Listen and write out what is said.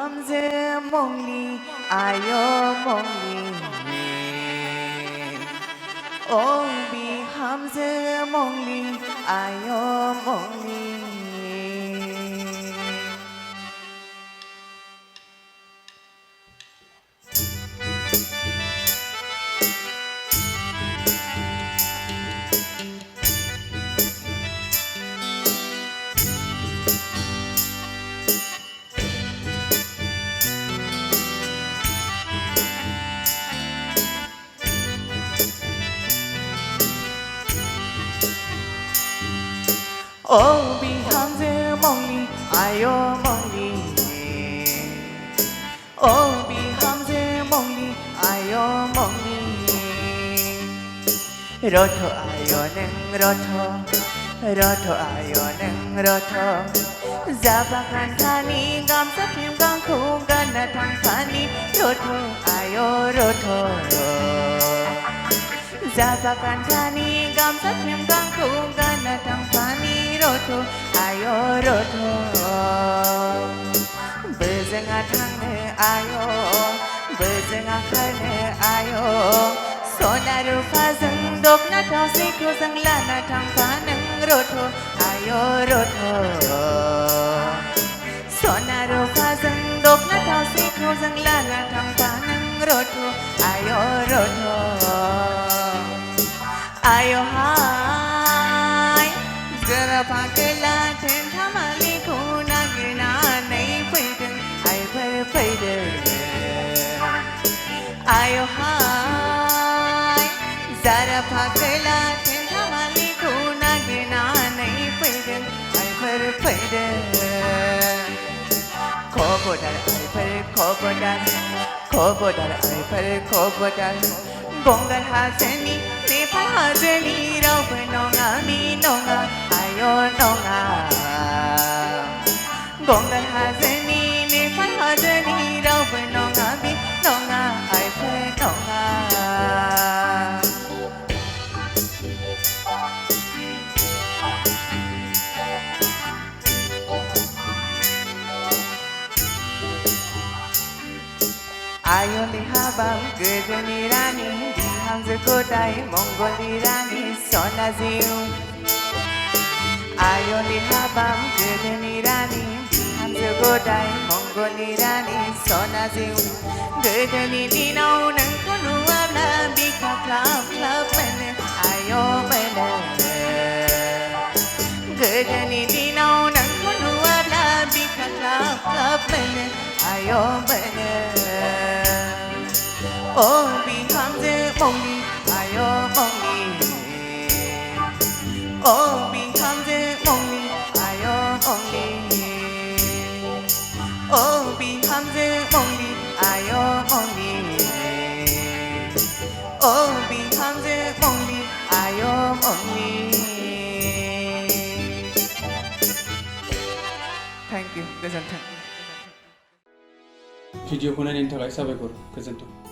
함ze 몽리 아요 몽리 오비 함ze 몽리 아요 몽리 오비 함ze 몽리 아요 몽리 오비 함ze 몽리 아요 몽리 로토 아요는 로토 아요는 로토 자바간타니 감사팀 강코가나 탕파니 로토 아요 로토 자바간타니 감사팀 강코가나 탕파니 로토 아요 로토 베쟁아 탕네 아요 베쟁아 칼네 아요 소나루 파승 독나 타시코 상라나 탕파는 로토 아요 로토 소나루 파승 독나 타시코 상라나 탕파는 로토 아요 로토 아요 하이 जरा पागला ठंडा माली को ना गिरना नहीं पड़े आई पर पड़े आयो हाय जरा पागला ठंडा माली को ना गिरना नहीं पड़े आई पर पड़े खोबोडर आई पर खोबोडर आई पर खोबोडर गोंगर हाजनी नेपाल हाजनी राव नोंगा मी नोंगा आयो नोंगा गोंगर हाजनी नेपाल हाजनी राव नोंगा मी नोंगा आइ फै नोंगा आयो लिहाबाम गोदोनि रानि बिहामजोखौ दाय मंगलनि रानि सना जिउ आयो लिहाबाम गोदोनि रानि बिहामजोखौ दाय मंगलनि रानि सना जिउ गोदोनि दिनाव नोंखौ नुवाब्ला बिखा ख्लाब ख्लाब मोनो आयो मोनो गोदोनि दिनाव नोंखौ नुवाब्ला बिखा ख्लाब ख्लाब मोनो आयो mono 오비 함ze 몽리 아요 몽리 오비 함ze 몽리 아요 몽리 오비 함ze 몽리 아요 몽리 오비 함ze 몽리 아요 몽리 Thank you. गोजोन्थों भिडिअखौ नायनायनि थाखाय साबायखर गोजोन्थों